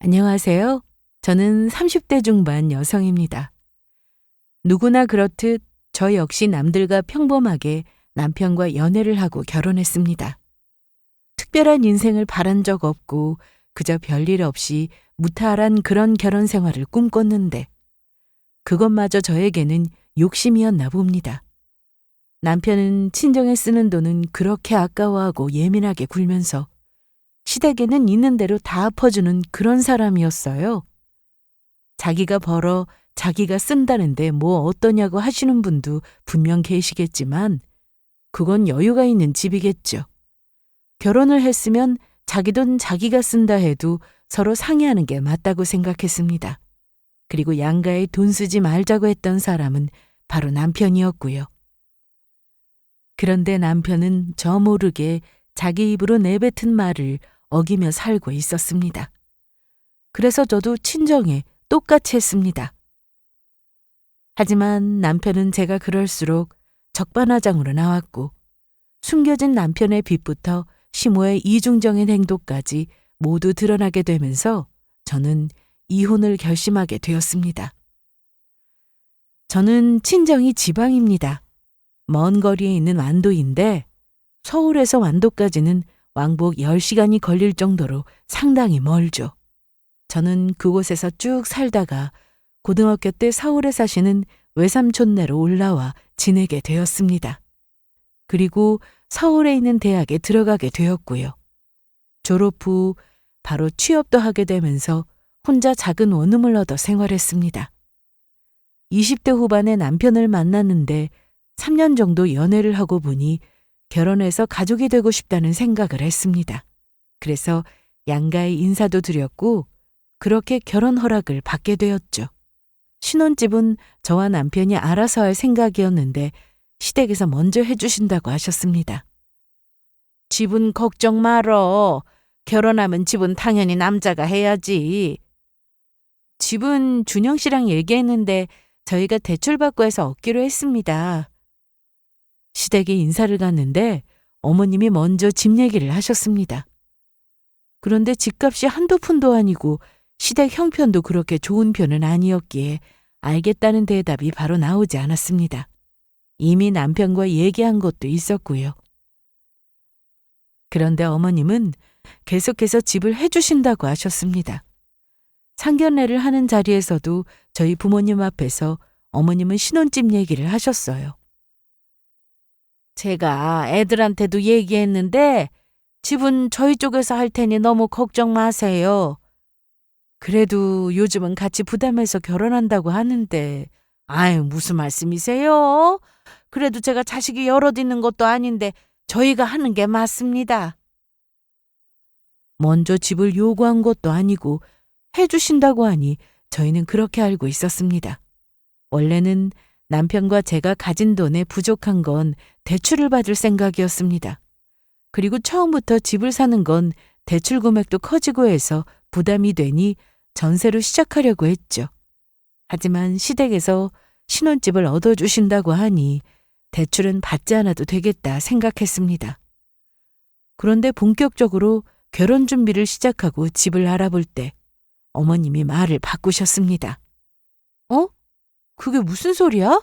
안녕하세요. 저는 30대 중반 여성입니다. 누구나 그렇듯 저 역시 남들과 평범하게 남편과 연애를 하고 결혼했습니다. 특별한 인생을 바란 적 없고 그저 별일 없이 무탈한 그런 결혼 생활을 꿈꿨는데 그것마저 저에게는 욕심이었나 봅니다. 남편은 친정에 쓰는 돈은 그렇게 아까워하고 예민하게 굴면서 시댁에는 있는 대로 다 퍼주는 그런 사람이었어요. 자기가 벌어 자기가 쓴다는데 뭐 어떠냐고 하시는 분도 분명 계시겠지만 그건 여유가 있는 집이겠죠. 결혼을 했으면 자기 돈 자기가 쓴다 해도 서로 상의하는 게 맞다고 생각했습니다. 그리고 양가에 돈 쓰지 말자고 했던 사람은 바로 남편이었고요. 그런데 남편은 저 모르게 자기 입으로 내뱉은 말을 어기며 살고 있었습니다. 그래서 저도 친정에 똑같이 했습니다. 하지만 남편은 제가 그럴수록 적반하장으로 나왔고 숨겨진 남편의 빚부터 시모의 이중적인 행동까지 모두 드러나게 되면서 저는 이혼을 결심하게 되었습니다. 저는 친정이 지방입니다. 먼 거리에 있는 완도인데 서울에서 완도까지는 왕복 10시간이 걸릴 정도로 상당히 멀죠. 저는 그곳에서 쭉 살다가 고등학교 때 서울에 사시는 외삼촌네로 올라와 지내게 되었습니다. 그리고 서울에 있는 대학에 들어가게 되었고요. 졸업 후 바로 취업도 하게 되면서 혼자 작은 원룸을 얻어 생활했습니다. 20대 후반에 남편을 만났는데 3년 정도 연애를 하고 보니 결혼해서 가족이 되고 싶다는 생각을 했습니다. 그래서 양가에 인사도 드렸고 그렇게 결혼 허락을 받게 되었죠. 신혼집은 저와 남편이 알아서 할 생각이었는데 시댁에서 먼저 해주신다고 하셨습니다. 집은 걱정 말어. 결혼하면 집은 당연히 남자가 해야지. 집은 준영 씨랑 얘기했는데 저희가 대출받고 해서 얻기로 했습니다. 시댁에 인사를 갔는데 어머님이 먼저 집 얘기를 하셨습니다. 그런데 집값이 한두 푼도 아니고 시댁 형편도 그렇게 좋은 편은 아니었기에 알겠다는 대답이 바로 나오지 않았습니다. 이미 남편과 얘기한 것도 있었고요. 그런데 어머님은 계속해서 집을 해주신다고 하셨습니다. 상견례를 하는 자리에서도 저희 부모님 앞에서 어머님은 신혼집 얘기를 하셨어요. 제가 애들한테도 얘기했는데 집은 저희 쪽에서 할 테니 너무 걱정 마세요. 그래도 요즘은 같이 부담해서 결혼한다고 하는데 아유 무슨 말씀이세요? 그래도 제가 자식이 여럿 있는 것도 아닌데 저희가 하는 게 맞습니다. 먼저 집을 요구한 것도 아니고 해주신다고 하니 저희는 그렇게 알고 있었습니다. 원래는 남편과 제가 가진 돈에 부족한 건 대출을 받을 생각이었습니다. 그리고 처음부터 집을 사는 건 대출 금액도 커지고 해서 부담이 되니 전세로 시작하려고 했죠. 하지만 시댁에서 신혼집을 얻어주신다고 하니 대출은 받지 않아도 되겠다 생각했습니다. 그런데 본격적으로 결혼 준비를 시작하고 집을 알아볼 때 어머님이 말을 바꾸셨습니다. 어? 그게 무슨 소리야?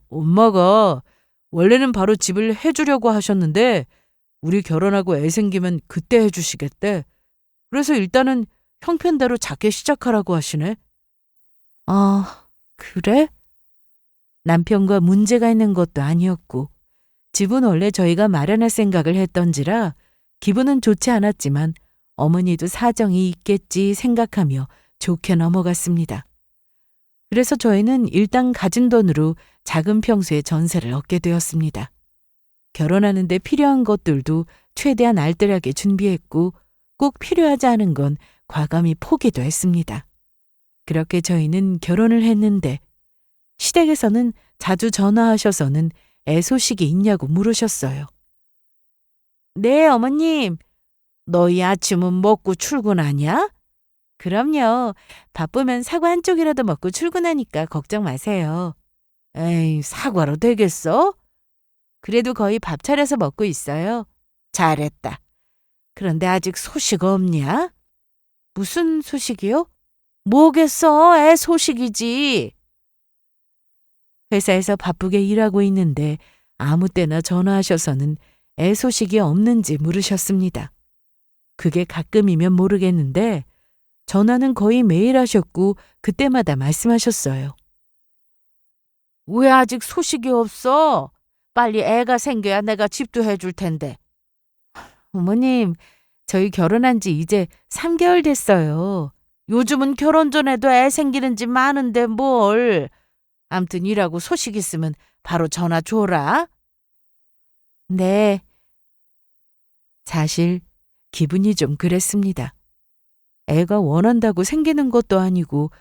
엄마가 원래는 바로 집을 해주려고 하셨는데 우리 결혼하고 애 생기면 그때 해주시겠대. 그래서 일단은 형편대로 작게 시작하라고 하시네. 아, 그래? 남편과 문제가 있는 것도 아니었고 집은 원래 저희가 마련할 생각을 했던지라 기분은 좋지 않았지만 어머니도 사정이 있겠지 생각하며 좋게 넘어갔습니다. 그래서 저희는 일단 가진 돈으로 작은 평수의 전세를 얻게 되었습니다. 결혼하는 데 필요한 것들도 최대한 알뜰하게 준비했고 꼭 필요하지 않은 건 과감히 포기도 했습니다. 그렇게 저희는 결혼을 했는데 시댁에서는 자주 전화하셔서는 애 소식이 있냐고 물으셨어요. 네, 어머님. 너희 아침은 먹고 출근하냐? 그럼요. 바쁘면 사과 한 쪽이라도 먹고 출근하니까 걱정 마세요. 에이, 사과로 되겠어? 그래도 거의 밥 차려서 먹고 있어요. 잘했다. 그런데 아직 소식 없냐? 무슨 소식이요? 뭐겠어? 애 소식이지. 회사에서 바쁘게 일하고 있는데 아무 때나 전화하셔서는 애 소식이 없는지 물으셨습니다. 그게 가끔이면 모르겠는데 전화는 거의 매일 하셨고 그때마다 말씀하셨어요. 왜 아직 소식이 없어? 빨리 애가 생겨야 내가 집도 해줄 텐데. 어머님, 저희 결혼한 지 이제 3개월 됐어요. 요즘은 결혼 전에도 애 생기는 집 많은데 뭘. 암튼 일하고 소식 있으면 바로 전화 줘라. 네. 사실 기분이 좀 그랬습니다. 애가 원한다고 생기는 것도 아니고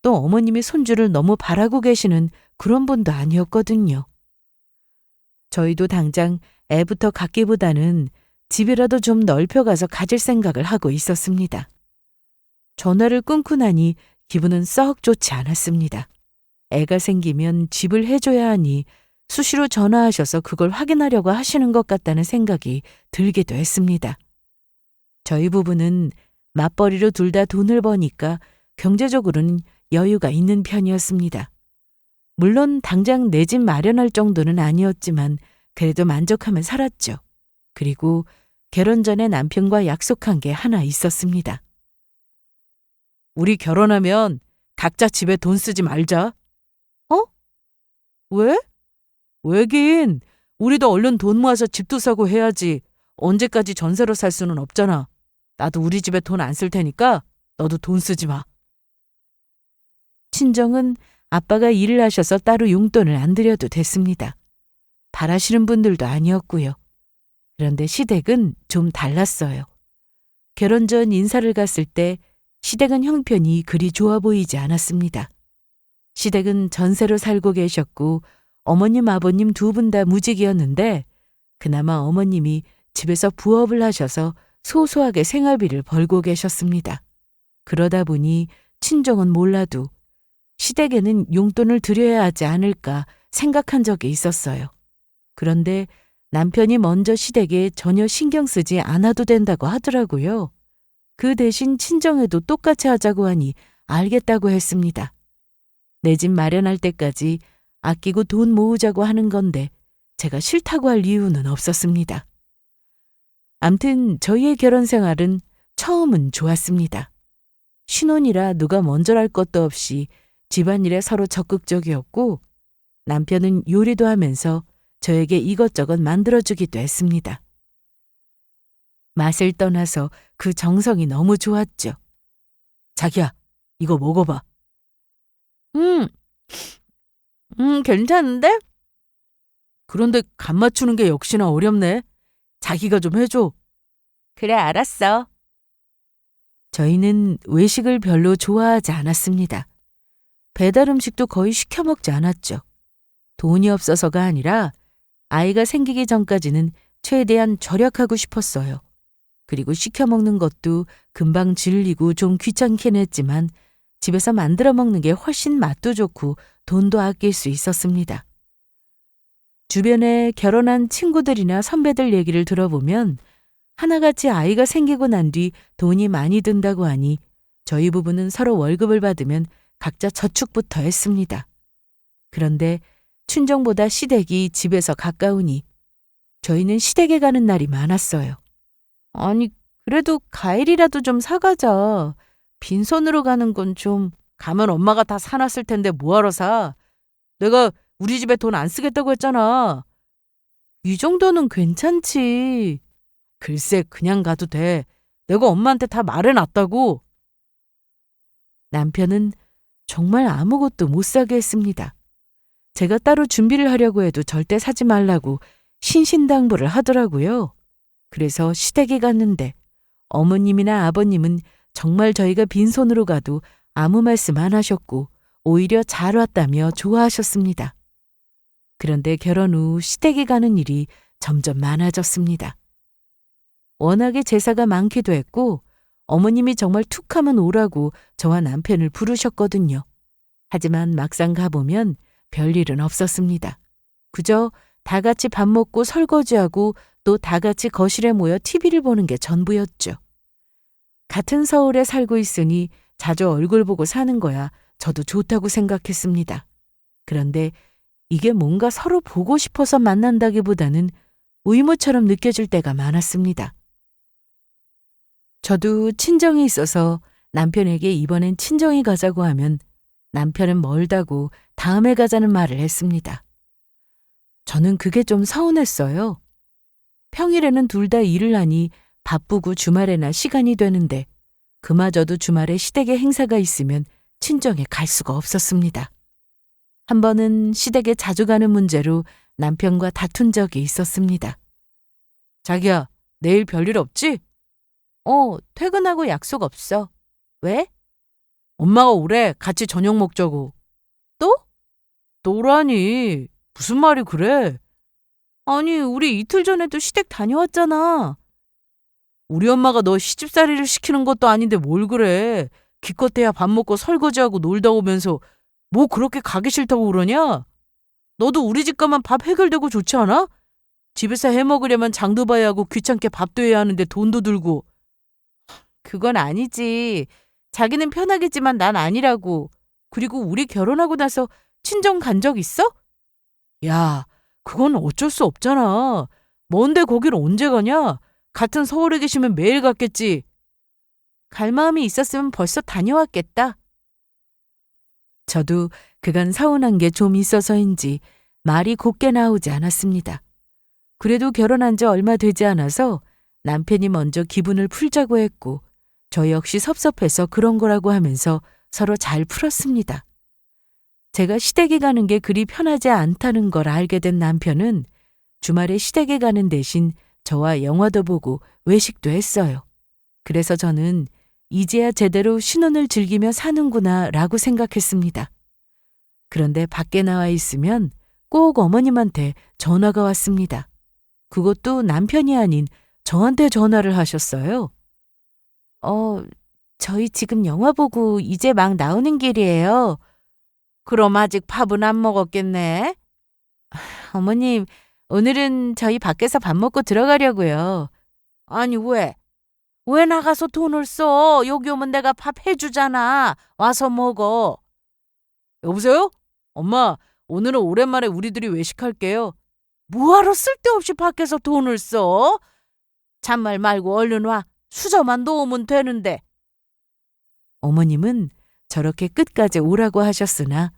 또 어머님이 손주를 너무 바라고 계시는 그런 분도 아니었거든요. 저희도 당장 애부터 갖기보다는 집이라도 좀 넓혀가서 가질 생각을 하고 있었습니다. 전화를 끊고 나니 기분은 썩 좋지 않았습니다. 애가 생기면 집을 해줘야 하니 수시로 전화하셔서 그걸 확인하려고 하시는 것 같다는 생각이 들기도 했습니다. 저희 부부는 맞벌이로 둘 다 돈을 버니까 경제적으로는 여유가 있는 편이었습니다. 물론 당장 내 집 마련할 정도는 아니었지만 그래도 만족하며 살았죠. 그리고 결혼 전에 남편과 약속한 게 하나 있었습니다. 우리 결혼하면 각자 집에 돈 쓰지 말자. 어? 왜? 왜긴. 우리도 얼른 돈 모아서 집도 사고 해야지. 언제까지 전세로 살 수는 없잖아. 나도 우리 집에 돈 안 쓸 테니까 너도 돈 쓰지 마. 친정은 아빠가 일을 하셔서 따로 용돈을 안 드려도 됐습니다. 바라시는 분들도 아니었고요. 그런데 시댁은 좀 달랐어요. 결혼 전 인사를 갔을 때 시댁은 형편이 그리 좋아 보이지 않았습니다. 시댁은 전세로 살고 계셨고 어머님 아버님 두 분 다 무직이었는데 그나마 어머님이 집에서 부업을 하셔서 소소하게 생활비를 벌고 계셨습니다. 그러다 보니 친정은 몰라도 시댁에는 용돈을 드려야 하지 않을까 생각한 적이 있었어요. 그런데 남편이 먼저 시댁에 전혀 신경 쓰지 않아도 된다고 하더라고요. 그 대신 친정에도 똑같이 하자고 하니 알겠다고 했습니다. 내 집 마련할 때까지 아끼고 돈 모으자고 하는 건데 제가 싫다고 할 이유는 없었습니다. 암튼 저희의 결혼 생활은 처음은 좋았습니다. 신혼이라 누가 먼저랄 것도 없이 집안일에 서로 적극적이었고 남편은 요리도 하면서 저에게 이것저것 만들어주기도 했습니다. 맛을 떠나서 그 정성이 너무 좋았죠. 자기야, 이거 먹어봐. 괜찮은데? 그런데 간 맞추는 게 역시나 어렵네. 자기가 좀 해줘. 그래, 알았어. 저희는 외식을 별로 좋아하지 않았습니다. 배달 음식도 거의 시켜 먹지 않았죠. 돈이 없어서가 아니라 아이가 생기기 전까지는 최대한 절약하고 싶었어요. 그리고 시켜 먹는 것도 금방 질리고 좀 귀찮긴 했지만 집에서 만들어 먹는 게 훨씬 맛도 좋고 돈도 아낄 수 있었습니다. 주변에 결혼한 친구들이나 선배들 얘기를 들어보면 하나같이 아이가 생기고 난 뒤 돈이 많이 든다고 하니 저희 부부는 서로 월급을 받으면 각자 저축부터 했습니다. 그런데 친정보다 시댁이 집에서 가까우니 저희는 시댁에 가는 날이 많았어요. 아니, 그래도 과일이라도 좀 사가자. 빈손으로 가는 건 좀. 가면 엄마가 다 사놨을 텐데 뭐하러 사. 내가 우리 집에 돈 안 쓰겠다고 했잖아. 이 정도는 괜찮지. 글쎄, 그냥 가도 돼. 내가 엄마한테 다 말해놨다고. 남편은 정말 아무것도 못 사게 했습니다. 제가 따로 준비를 하려고 해도 절대 사지 말라고 신신당부를 하더라고요. 그래서 시댁에 갔는데 어머님이나 아버님은 정말 저희가 빈손으로 가도 아무 말씀 안 하셨고 오히려 잘 왔다며 좋아하셨습니다. 그런데 결혼 후 시댁에 가는 일이 점점 많아졌습니다. 워낙에 제사가 많기도 했고 어머님이 정말 툭하면 오라고 저와 남편을 부르셨거든요. 하지만 막상 가보면 별일은 없었습니다. 그저 다 같이 밥 먹고 설거지하고 또 다 같이 거실에 모여 TV를 보는 게 전부였죠. 같은 서울에 살고 있으니 자주 얼굴 보고 사는 거야 저도 좋다고 생각했습니다. 그런데 이게 뭔가 서로 보고 싶어서 만난다기보다는 의무처럼 느껴질 때가 많았습니다. 저도 친정이 있어서 남편에게 이번엔 친정에 가자고 하면 남편은 멀다고 다음에 가자는 말을 했습니다. 저는 그게 좀 서운했어요. 평일에는 둘 다 일을 하니 바쁘고 주말에나 시간이 되는데 그마저도 주말에 시댁에 행사가 있으면 친정에 갈 수가 없었습니다. 한 번은 시댁에 자주 가는 문제로 남편과 다툰 적이 있었습니다. 자기야, 내일 별일 없지? 퇴근하고 약속 없어. 왜? 엄마가 오래 같이 저녁 먹자고. 또? 또라니. 무슨 말이 그래? 아니, 우리 이틀 전에도 시댁 다녀왔잖아. 우리 엄마가 너 시집살이를 시키는 것도 아닌데 뭘 그래. 기껏해야 밥 먹고 설거지하고 놀다 오면서 뭐 그렇게 가기 싫다고 그러냐? 너도 우리 집 가면 밥 해결되고 좋지 않아? 집에서 해 먹으려면 장도 봐야 하고 귀찮게 밥도 해야 하는데 돈도 들고. 그건 아니지. 자기는 편하겠지만 난 아니라고. 그리고 우리 결혼하고 나서 친정 간 적 있어? 야, 그건 어쩔 수 없잖아. 먼데 거길 언제 가냐? 같은 서울에 계시면 매일 갔겠지. 갈 마음이 있었으면 벌써 다녀왔겠다. 저도 그간 서운한 게 좀 있어서인지 말이 곱게 나오지 않았습니다. 그래도 결혼한 지 얼마 되지 않아서 남편이 먼저 기분을 풀자고 했고 저 역시 섭섭해서 그런 거라고 하면서 서로 잘 풀었습니다. 제가 시댁에 가는 게 그리 편하지 않다는 걸 알게 된 남편은 주말에 시댁에 가는 대신 저와 영화도 보고 외식도 했어요. 그래서 저는 이제야 제대로 신혼을 즐기며 사는구나 라고 생각했습니다. 그런데 밖에 나와 있으면 꼭 어머님한테 전화가 왔습니다. 그것도 남편이 아닌 저한테 전화를 하셨어요. 저희 지금 영화 보고 이제 막 나오는 길이에요. 그럼 아직 밥은 안 먹었겠네? 어머님, 오늘은 저희 밖에서 밥 먹고 들어가려고요. 아니, 왜? 왜 나가서 돈을 써? 여기 오면 내가 밥 해주잖아. 와서 먹어. 여보세요? 엄마, 오늘은 오랜만에 우리들이 외식할게요. 뭐하러 쓸데없이 밖에서 돈을 써? 잔말 말고 얼른 와. 수저만 놓으면 되는데. 어머님은 저렇게 끝까지 오라고 하셨으나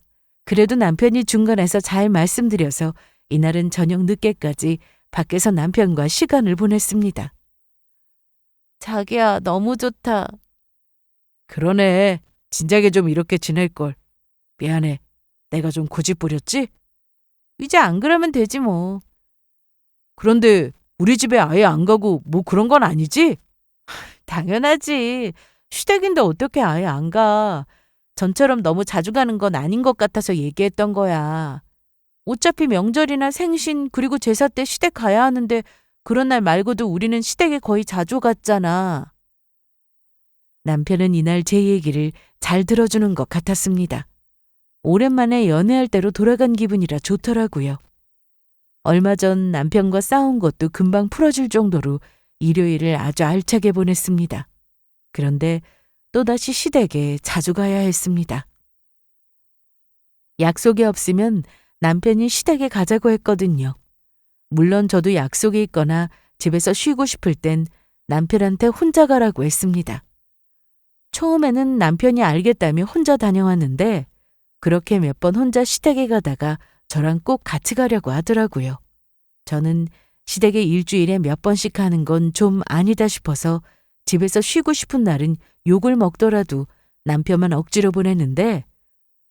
그래도 남편이 중간에서 잘 말씀드려서 이날은 저녁 늦게까지 밖에서 남편과 시간을 보냈습니다. 자기야, 너무 좋다. 그러네. 진작에 좀 이렇게 지낼걸. 미안해. 내가 좀 고집부렸지? 이제 안 그러면 되지 뭐. 그런데 우리 집에 아예 안 가고 뭐 그런 건 아니지? 당연하지. 시댁인데 어떻게 아예 안 가. 전처럼 너무 자주 가는 건 아닌 것 같아서 얘기했던 거야. 어차피 명절이나 생신 그리고 제사 때 시댁 가야 하는데 그런 날 말고도 우리는 시댁에 거의 자주 갔잖아. 남편은 이날 제 얘기를 잘 들어주는 것 같았습니다. 오랜만에 연애할 때로 돌아간 기분이라 좋더라고요. 얼마 전 남편과 싸운 것도 금방 풀어질 정도로 일요일을 아주 알차게 보냈습니다. 그런데 또다시 시댁에 자주 가야 했습니다. 약속이 없으면 남편이 시댁에 가자고 했거든요. 물론 저도 약속이 있거나 집에서 쉬고 싶을 땐 남편한테 혼자 가라고 했습니다. 처음에는 남편이 알겠다며 혼자 다녀왔는데 그렇게 몇 번 혼자 시댁에 가다가 저랑 꼭 같이 가려고 하더라고요. 저는 시댁에 일주일에 몇 번씩 가는 건 좀 아니다 싶어서 집에서 쉬고 싶은 날은 욕을 먹더라도 남편만 억지로 보냈는데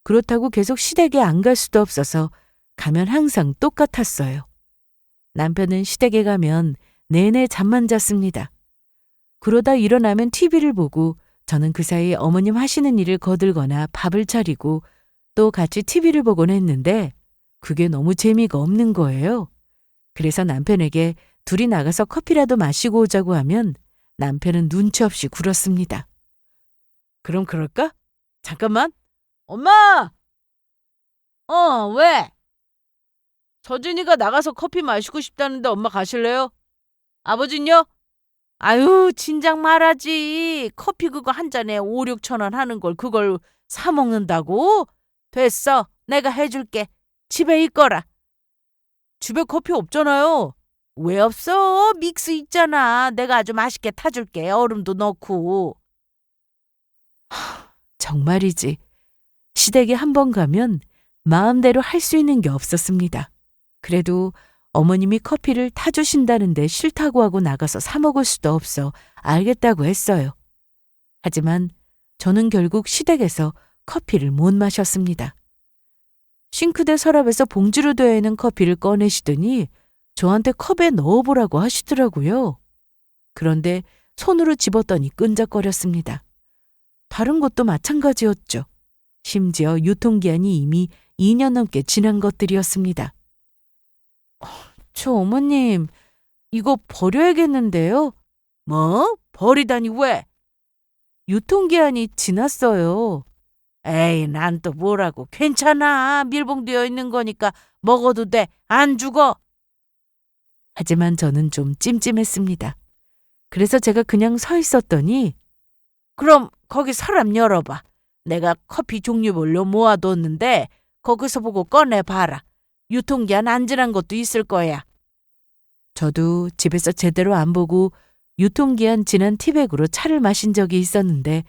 그렇다고 계속 시댁에 안 갈 수도 없어서 가면 항상 똑같았어요. 남편은 시댁에 가면 내내 잠만 잤습니다. 그러다 일어나면 TV를 보고 저는 그 사이 어머님 하시는 일을 거들거나 밥을 차리고 또 같이 TV를 보곤 했는데 그게 너무 재미가 없는 거예요. 그래서 남편에게 둘이 나가서 커피라도 마시고 오자고 하면 남편은 눈치 없이 굴었습니다. 그럼 그럴까? 잠깐만. 엄마! 왜? 서준이가 나가서 커피 마시고 싶다는데 엄마 가실래요? 아버진요? 아유, 진작 말하지. 커피 그거 한 잔에 5, 6천 원 하는 걸 그걸 사 먹는다고? 됐어. 내가 해줄게. 집에 있거라. 집에 커피 없잖아요. 왜 없어? 믹스 있잖아. 내가 아주 맛있게 타줄게. 얼음도 넣고. 정말이지. 시댁에 한 번 가면 마음대로 할 수 있는 게 없었습니다. 그래도 어머님이 커피를 타주신다는데 싫다고 하고 나가서 사 먹을 수도 없어 알겠다고 했어요. 하지만 저는 결국 시댁에서 커피를 못 마셨습니다. 싱크대 서랍에서 봉지로 되어 있는 커피를 꺼내시더니 저한테 컵에 넣어보라고 하시더라고요. 그런데 손으로 집었더니 끈적거렸습니다. 다른 것도 마찬가지였죠. 심지어 유통기한이 이미 2년 넘게 지난 것들이었습니다. 저 어머님, 이거 버려야겠는데요? 뭐? 버리다니 왜? 유통기한이 지났어요. 에이, 난 또 뭐라고. 괜찮아. 밀봉되어 있는 거니까 먹어도 돼. 안 죽어. 하지만 저는 좀 찜찜했습니다. 그래서 제가 그냥 서 있었더니 그럼 거기 서랍 열어봐. 내가 커피 종류별로 모아뒀는데 거기서 보고 꺼내봐라. 유통기한 안 지난 것도 있을 거야. 저도 집에서 제대로 안 보고 유통기한 지난 티백으로 차를 마신 적이 있었는데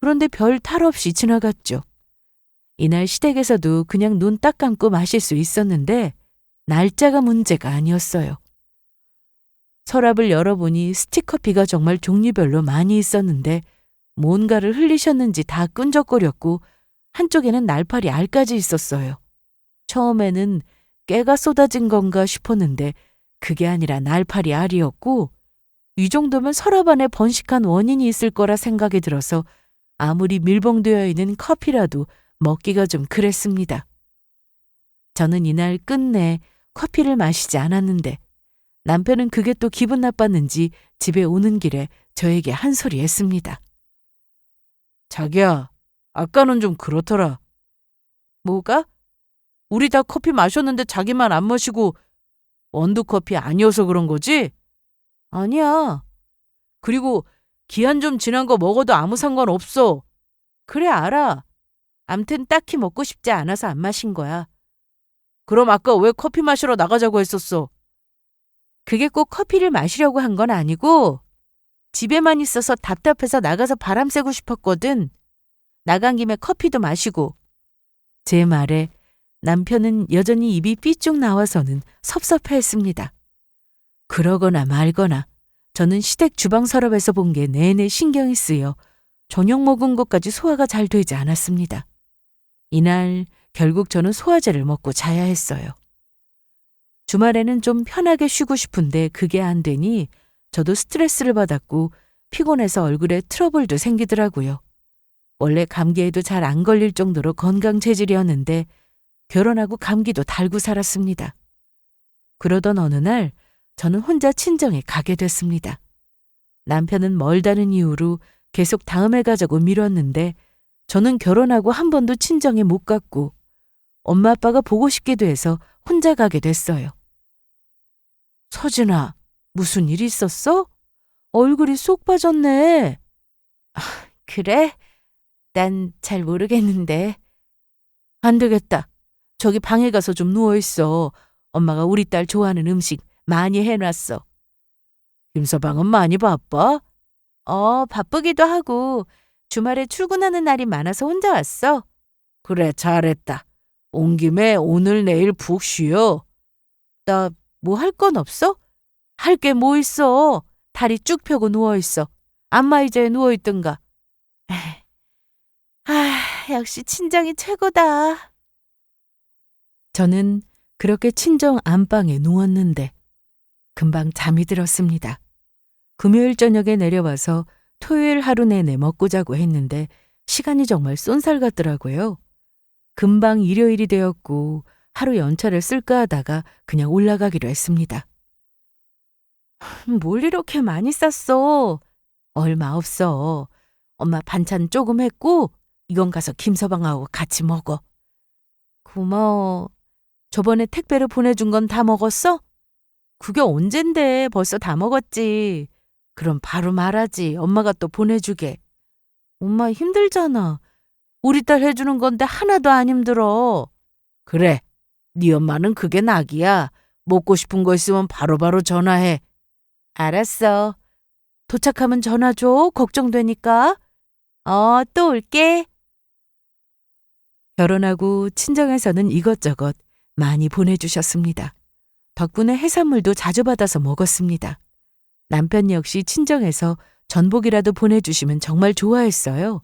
그런데 별 탈 없이 지나갔죠. 이날 시댁에서도 그냥 눈 딱 감고 마실 수 있었는데 날짜가 문제가 아니었어요. 서랍을 열어보니 스틱커피가 정말 종류별로 많이 있었는데 뭔가를 흘리셨는지 다 끈적거렸고 한쪽에는 날파리 알까지 있었어요. 처음에는 깨가 쏟아진 건가 싶었는데 그게 아니라 날파리 알이었고 이 정도면 서랍 안에 번식한 원인이 있을 거라 생각이 들어서 아무리 밀봉되어 있는 커피라도 먹기가 좀 그랬습니다. 저는 이날 끝내 커피를 마시지 않았는데 남편은 그게 또 기분 나빴는지 집에 오는 길에 저에게 한 소리 했습니다. 자기야, 아까는 좀 그렇더라. 뭐가? 우리 다 커피 마셨는데 자기만 안 마시고 원두커피 아니어서 그런 거지? 아니야. 그리고 기한 좀 지난 거 먹어도 아무 상관없어. 그래, 알아. 암튼 딱히 먹고 싶지 않아서 안 마신 거야. 그럼 아까 왜 커피 마시러 나가자고 했었어? 그게 꼭 커피를 마시려고 한 건 아니고 집에만 있어서 답답해서 나가서 바람 쐬고 싶었거든. 나간 김에 커피도 마시고. 제 말에 남편은 여전히 입이 삐쭉 나와서는 섭섭해했습니다. 그러거나 말거나 저는 시댁 주방 서랍에서 본 게 내내 신경이 쓰여 저녁 먹은 것까지 소화가 잘 되지 않았습니다. 이날 결국 저는 소화제를 먹고 자야 했어요. 주말에는 좀 편하게 쉬고 싶은데 그게 안 되니 저도 스트레스를 받았고 피곤해서 얼굴에 트러블도 생기더라고요. 원래 감기에도 잘 안 걸릴 정도로 건강 체질이었는데 결혼하고 감기도 달고 살았습니다. 그러던 어느 날 저는 혼자 친정에 가게 됐습니다. 남편은 멀다는 이유로 계속 다음에 가자고 미뤘는데 저는 결혼하고 한 번도 친정에 못 갔고 엄마 아빠가 보고 싶기도 해서 혼자 가게 됐어요. 서진아, 무슨 일 있었어? 얼굴이 쏙 빠졌네. 아, 그래? 난 잘 모르겠는데. 안 되겠다. 저기 방에 가서 좀 누워있어. 엄마가 우리 딸 좋아하는 음식 많이 해놨어. 김서방은 많이 바빠? 바쁘기도 하고 주말에 출근하는 날이 많아서 혼자 왔어. 그래, 잘했다. 온 김에 오늘 내일 푹 쉬어. 나 뭐 할 건 없어? 할 게 뭐 있어. 다리 쭉 펴고 누워있어. 안마의자에 누워있든가. 역시 친정이 최고다. 저는 그렇게 친정 안방에 누웠는데 금방 잠이 들었습니다. 금요일 저녁에 내려와서 토요일 하루 내내 먹고 자고 했는데 시간이 정말 쏜살 같더라고요. 금방 일요일이 되었고 하루 연차를 쓸까 하다가 그냥 올라가기로 했습니다. 뭘 이렇게 많이 쌌어? 얼마 없어. 엄마 반찬 조금 했고 이건 가서 김서방하고 같이 먹어. 고마워. 저번에 택배로 보내준 건 다 먹었어? 그게 언젠데 벌써 다 먹었지. 그럼 바로 말하지. 엄마가 또 보내주게. 엄마 힘들잖아. 우리 딸 해주는 건데 하나도 안 힘들어. 그래. 네 엄마는 그게 낙이야. 먹고 싶은 거 있으면 바로바로 전화해. 알았어. 도착하면 전화 줘. 걱정되니까. 또 올게. 결혼하고 친정에서는 이것저것 많이 보내주셨습니다. 덕분에 해산물도 자주 받아서 먹었습니다. 남편 역시 친정에서 전복이라도 보내주시면 정말 좋아했어요.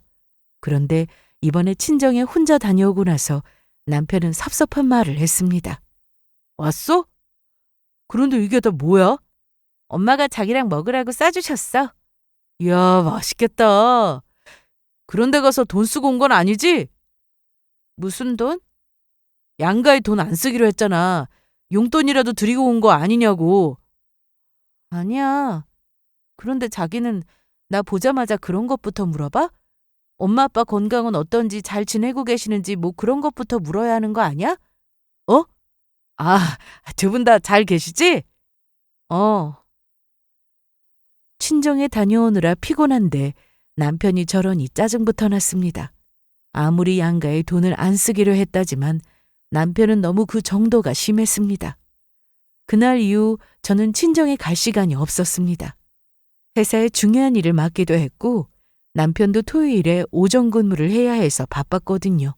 그런데 이번에 친정에 혼자 다녀오고 나서 남편은 섭섭한 말을 했습니다. 왔어? 그런데 이게 다 뭐야? 엄마가 자기랑 먹으라고 싸주셨어. 이야, 맛있겠다. 그런데 가서 돈 쓰고 온 건 아니지? 무슨 돈? 양가에 돈 안 쓰기로 했잖아. 용돈이라도 드리고 온 거 아니냐고. 아니야. 그런데 자기는 나 보자마자 그런 것부터 물어봐? 엄마 아빠 건강은 어떤지 잘 지내고 계시는지 뭐 그런 것부터 물어야 하는 거 아니야? 어? 아, 두 분 다 잘 계시지? 어. 친정에 다녀오느라 피곤한데 남편이 저러니 짜증부터 났습니다. 아무리 양가에 돈을 안 쓰기로 했다지만 남편은 너무 그 정도가 심했습니다. 그날 이후 저는 친정에 갈 시간이 없었습니다. 회사에 중요한 일을 맡기도 했고 남편도 토요일에 오전 근무를 해야 해서 바빴거든요.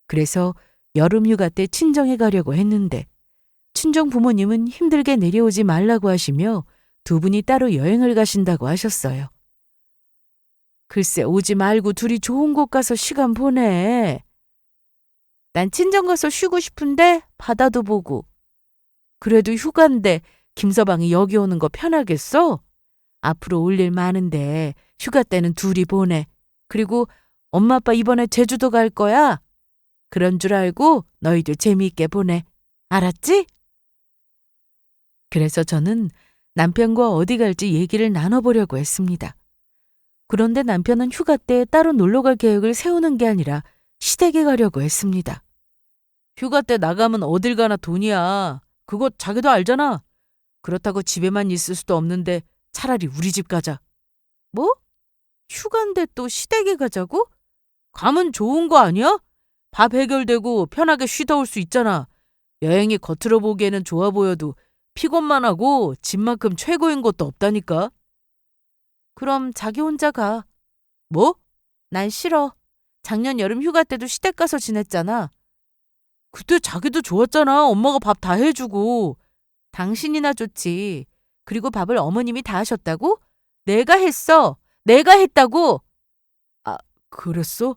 그래서 여름 휴가 때 친정에 가려고 했는데 친정 부모님은 힘들게 내려오지 말라고 하시며 두 분이 따로 여행을 가신다고 하셨어요. 글쎄 오지 말고 둘이 좋은 곳 가서 시간 보내. 난 친정 가서 쉬고 싶은데 바다도 보고. 그래도 휴가인데 김서방이 여기 오는 거 편하겠어? 앞으로 올 일 많은데 휴가 때는 둘이 보내. 그리고 엄마 아빠 이번에 제주도 갈 거야. 그런 줄 알고 너희들 재미있게 보내. 알았지? 그래서 저는 남편과 어디 갈지 얘기를 나눠보려고 했습니다. 그런데 남편은 휴가 때 따로 놀러 갈 계획을 세우는 게 아니라 시댁에 가려고 했습니다. 휴가 때 나가면 어딜 가나 돈이야. 그거 자기도 알잖아. 그렇다고 집에만 있을 수도 없는데 차라리 우리 집 가자. 뭐? 휴가인데 또 시댁에 가자고? 가면 좋은 거 아니야? 밥 해결되고 편하게 쉬다 올 수 있잖아. 여행이 겉으로 보기에는 좋아 보여도 피곤만 하고 집만큼 최고인 것도 없다니까. 그럼 자기 혼자 가. 뭐? 난 싫어. 작년 여름 휴가 때도 시댁 가서 지냈잖아. 그때 자기도 좋았잖아. 엄마가 밥 다 해주고. 당신이나 좋지. 그리고 밥을 어머님이 다 하셨다고? 내가 했어. 내가 했다고. 아, 그랬어?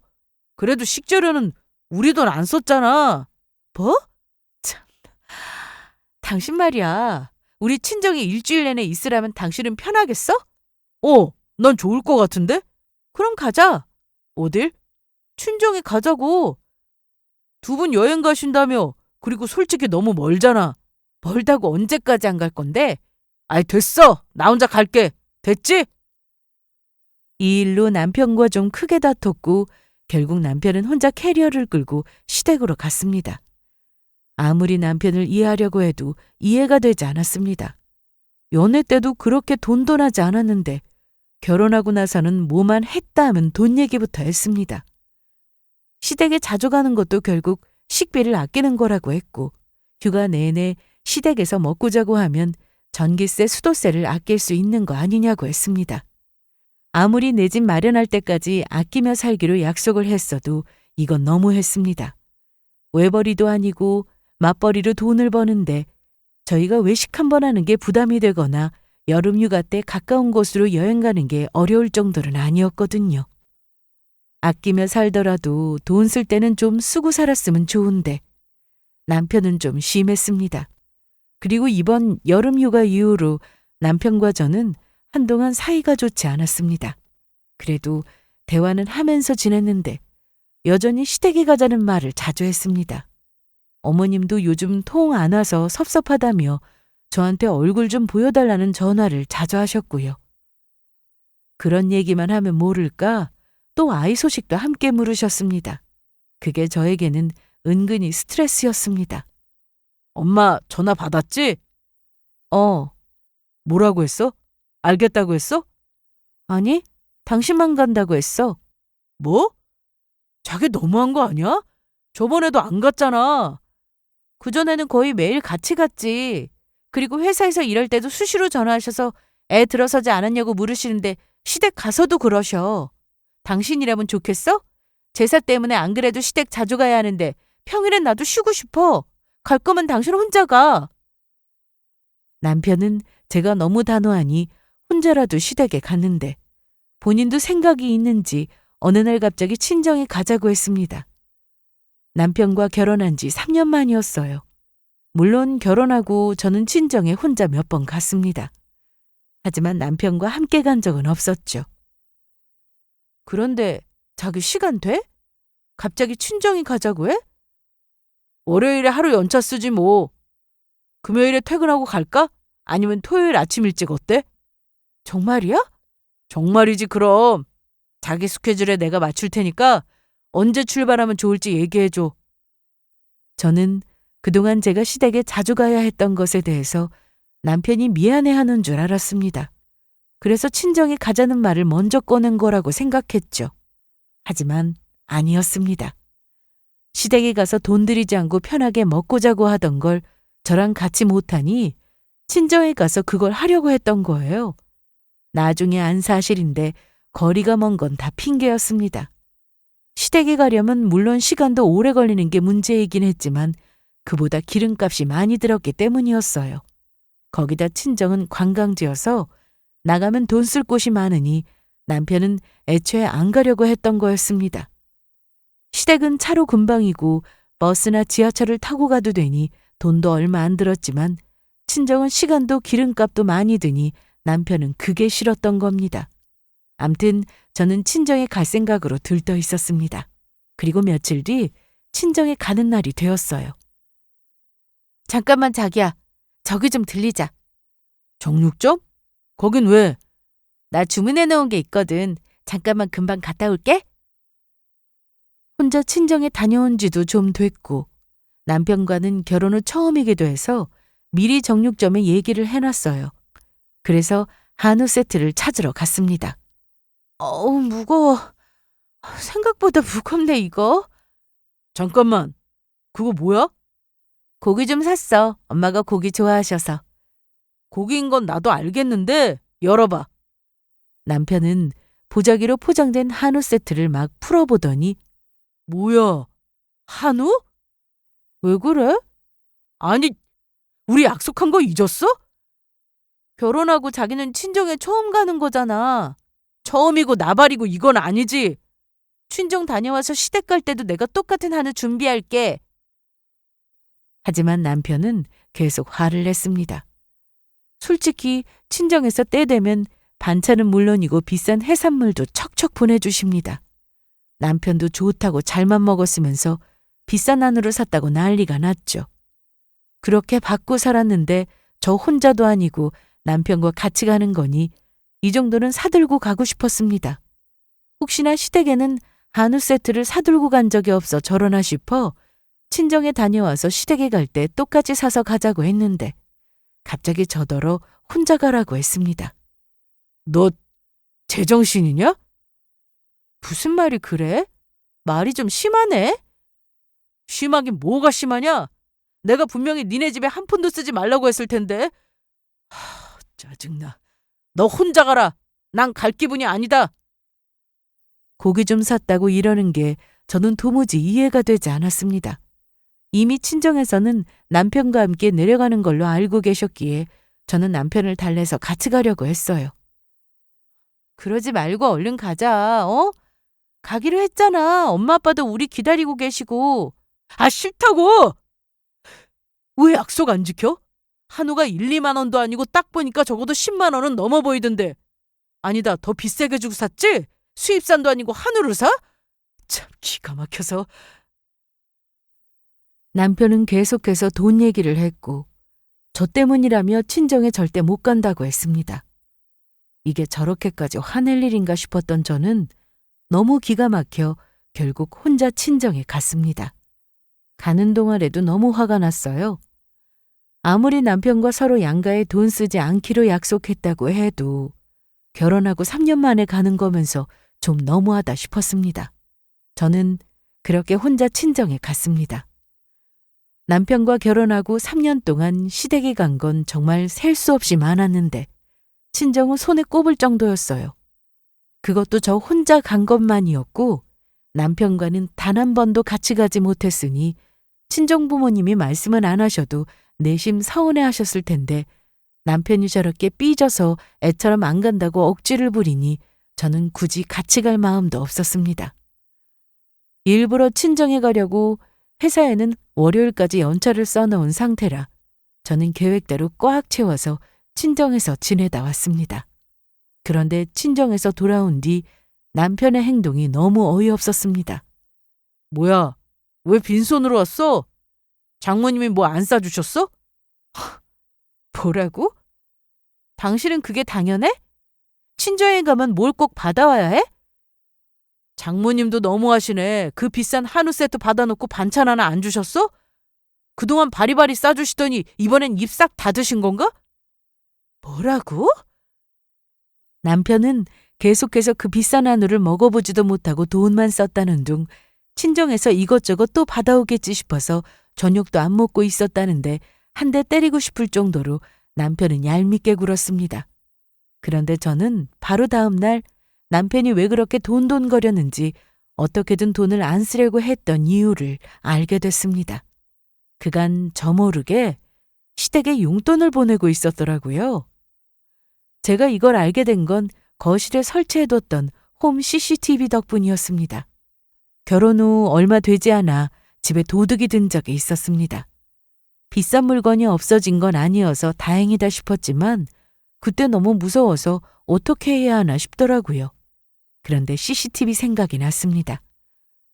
그래도 식재료는 우리 돈 안 썼잖아. 뭐? 참. 당신 말이야. 우리 친정이 일주일 내내 있으라면 당신은 편하겠어? 난 좋을 것 같은데? 그럼 가자. 어딜? 친정에 가자고. 두 분 여행 가신다며. 그리고 솔직히 너무 멀잖아. 멀다고 언제까지 안 갈 건데? 아이, 됐어. 나 혼자 갈게. 됐지? 이 일로 남편과 좀 크게 다퉜고 결국 남편은 혼자 캐리어를 끌고 시댁으로 갔습니다. 아무리 남편을 이해하려고 해도 이해가 되지 않았습니다. 연애 때도 그렇게 돈돈하지 않았는데 결혼하고 나서는 뭐만 했다 하면 돈 얘기부터 했습니다. 시댁에 자주 가는 것도 결국 식비를 아끼는 거라고 했고 휴가 내내 시댁에서 먹고 자고 하면 전기세, 수도세를 아낄 수 있는 거 아니냐고 했습니다. 아무리 내 집 마련할 때까지 아끼며 살기로 약속을 했어도 이건 너무했습니다. 외벌이도 아니고 맞벌이로 돈을 버는데 저희가 외식 한번 하는 게 부담이 되거나 여름 휴가 때 가까운 곳으로 여행 가는 게 어려울 정도는 아니었거든요. 아끼며 살더라도 돈 쓸 때는 좀 쓰고 살았으면 좋은데 남편은 좀 심했습니다. 그리고 이번 여름 휴가 이후로 남편과 저는 한동안 사이가 좋지 않았습니다. 그래도 대화는 하면서 지냈는데 여전히 시댁에 가자는 말을 자주 했습니다. 어머님도 요즘 통 안 와서 섭섭하다며 저한테 얼굴 좀 보여달라는 전화를 자주 하셨고요. 그런 얘기만 하면 모를까 또 아이 소식도 함께 물으셨습니다. 그게 저에게는 은근히 스트레스였습니다. 엄마 전화 받았지? 뭐라고 했어? 알겠다고 했어? 아니, 당신만 간다고 했어. 뭐? 자기 너무한 거 아니야? 저번에도 안 갔잖아. 그전에는 거의 매일 같이 갔지. 그리고 회사에서 일할 때도 수시로 전화하셔서 애 들어서지 않았냐고 물으시는데 시댁 가서도 그러셔. 당신이라면 좋겠어? 제사 때문에 안 그래도 시댁 자주 가야 하는데 평일엔 나도 쉬고 싶어. 갈 거면 당신 혼자 가. 남편은 제가 너무 단호하니 혼자라도 시댁에 갔는데 본인도 생각이 있는지 어느 날 갑자기 친정에 가자고 했습니다. 남편과 결혼한 지 3년 만이었어요. 물론 결혼하고 저는 친정에 혼자 몇 번 갔습니다. 하지만 남편과 함께 간 적은 없었죠. 그런데 자기 시간 돼? 갑자기 친정에 가자고 해? 월요일에 하루 연차 쓰지 뭐. 금요일에 퇴근하고 갈까? 아니면 토요일 아침 일찍 어때? 정말이야? 정말이지 그럼. 자기 스케줄에 내가 맞출 테니까 언제 출발하면 좋을지 얘기해줘. 저는 그동안 제가 시댁에 자주 가야 했던 것에 대해서 남편이 미안해하는 줄 알았습니다. 그래서 친정에 가자는 말을 먼저 꺼낸 거라고 생각했죠. 하지만 아니었습니다. 시댁에 가서 돈 들이지 않고 편하게 먹고 자고 하던 걸 저랑 같이 못하니 친정에 가서 그걸 하려고 했던 거예요. 나중에 안 사실인데 거리가 먼 건 다 핑계였습니다. 시댁에 가려면 물론 시간도 오래 걸리는 게 문제이긴 했지만 그보다 기름값이 많이 들었기 때문이었어요. 거기다 친정은 관광지여서 나가면 돈 쓸 곳이 많으니 남편은 애초에 안 가려고 했던 거였습니다. 시댁은 차로 금방이고 버스나 지하철을 타고 가도 되니 돈도 얼마 안 들었지만 친정은 시간도 기름값도 많이 드니 남편은 그게 싫었던 겁니다. 암튼 저는 친정에 갈 생각으로 들떠 있었습니다. 그리고 며칠 뒤 친정에 가는 날이 되었어요. 잠깐만 자기야, 저기 좀 들리자. 정육점? 거긴 왜? 나 주문해 놓은 게 있거든. 잠깐만 금방 갔다 올게. 혼자 친정에 다녀온 지도 좀 됐고 남편과는 결혼 후 처음이기도 해서 미리 정육점에 얘기를 해놨어요. 그래서 한우 세트를 찾으러 갔습니다. 어우, 무거워. 생각보다 무겁네, 이거. 잠깐만, 그거 뭐야? 고기 좀 샀어. 엄마가 고기 좋아하셔서. 고기인 건 나도 알겠는데 열어봐. 남편은 보자기로 포장된 한우 세트를 막 풀어보더니 뭐야, 한우? 왜 그래? 아니, 우리 약속한 거 잊었어? 결혼하고 자기는 친정에 처음 가는 거잖아. 처음이고 나발이고 이건 아니지. 친정 다녀와서 시댁 갈 때도 내가 똑같은 한우 준비할게. 하지만 남편은 계속 화를 냈습니다. 솔직히 친정에서 때 되면 반찬은 물론이고 비싼 해산물도 척척 보내주십니다. 남편도 좋다고 잘만 먹었으면서 비싼 한우를 샀다고 난리가 났죠. 그렇게 받고 살았는데 저 혼자도 아니고 남편과 같이 가는 거니 이 정도는 사들고 가고 싶었습니다. 혹시나 시댁에는 한우 세트를 사들고 간 적이 없어 저러나 싶어 친정에 다녀와서 시댁에 갈 때 똑같이 사서 가자고 했는데 갑자기 저더러 혼자 가라고 했습니다. 너 제정신이냐? 무슨 말이 그래? 말이 좀 심하네? 심하긴 뭐가 심하냐? 내가 분명히 니네 집에 한 푼도 쓰지 말라고 했을 텐데. 짜증나. 너 혼자 가라. 난 갈 기분이 아니다. 고기 좀 샀다고 이러는 게 저는 도무지 이해가 되지 않았습니다. 이미 친정에서는 남편과 함께 내려가는 걸로 알고 계셨기에 저는 남편을 달래서 같이 가려고 했어요. 그러지 말고 얼른 가자, 어? 가기로 했잖아. 엄마 아빠도 우리 기다리고 계시고. 아, 싫다고! 왜 약속 안 지켜? 한우가 1, 2만 원도 아니고 딱 보니까 적어도 10만 원은 넘어 보이던데. 아니다, 더 비싸게 주고 샀지? 수입산도 아니고 한우를 사? 참 기가 막혀서. 남편은 계속해서 돈 얘기를 했고 저 때문이라며 친정에 절대 못 간다고 했습니다. 이게 저렇게까지 화낼 일인가 싶었던 저는 너무 기가 막혀 결국 혼자 친정에 갔습니다. 가는 동안에도 너무 화가 났어요. 아무리 남편과 서로 양가에 돈 쓰지 않기로 약속했다고 해도 결혼하고 3년 만에 가는 거면서 좀 너무하다 싶었습니다. 저는 그렇게 혼자 친정에 갔습니다. 남편과 결혼하고 3년 동안 시댁에 간 건 정말 셀 수 없이 많았는데 친정은 손에 꼽을 정도였어요. 그것도 저 혼자 간 것만이었고 남편과는 단 한 번도 같이 가지 못했으니 친정 부모님이 말씀은 안 하셔도 내심 서운해 하셨을 텐데 남편이 저렇게 삐져서 애처럼 안 간다고 억지를 부리니 저는 굳이 같이 갈 마음도 없었습니다. 일부러 친정에 가려고 회사에는 월요일까지 연차를 써놓은 상태라 저는 계획대로 꽉 채워서 친정에서 지내다 왔습니다. 그런데 친정에서 돌아온 뒤 남편의 행동이 너무 어이없었습니다. 뭐야, 왜 빈손으로 왔어? 장모님이 뭐 안 싸주셨어? 뭐라고? 당신은 그게 당연해? 친정에 가면 뭘 꼭 받아와야 해? 장모님도 너무하시네. 그 비싼 한우 세트 받아놓고 반찬 하나 안 주셨어? 그동안 바리바리 싸주시더니 이번엔 입 싹 닫으신 건가? 뭐라고? 남편은 계속해서 그 비싼 한우를 먹어보지도 못하고 돈만 썼다는 둥 친정에서 이것저것 또 받아오겠지 싶어서 저녁도 안 먹고 있었다는데 한 대 때리고 싶을 정도로 남편은 얄밉게 굴었습니다. 그런데 저는 바로 다음 날 남편이 왜 그렇게 돈돈거렸는지 어떻게든 돈을 안 쓰려고 했던 이유를 알게 됐습니다. 그간 저 모르게 시댁에 용돈을 보내고 있었더라고요. 제가 이걸 알게 된 건 거실에 설치해뒀던 홈 CCTV 덕분이었습니다. 결혼 후 얼마 되지 않아 집에 도둑이 든 적이 있었습니다. 비싼 물건이 없어진 건 아니어서 다행이다 싶었지만 그때 너무 무서워서 어떻게 해야 하나 싶더라고요. 그런데 CCTV 생각이 났습니다.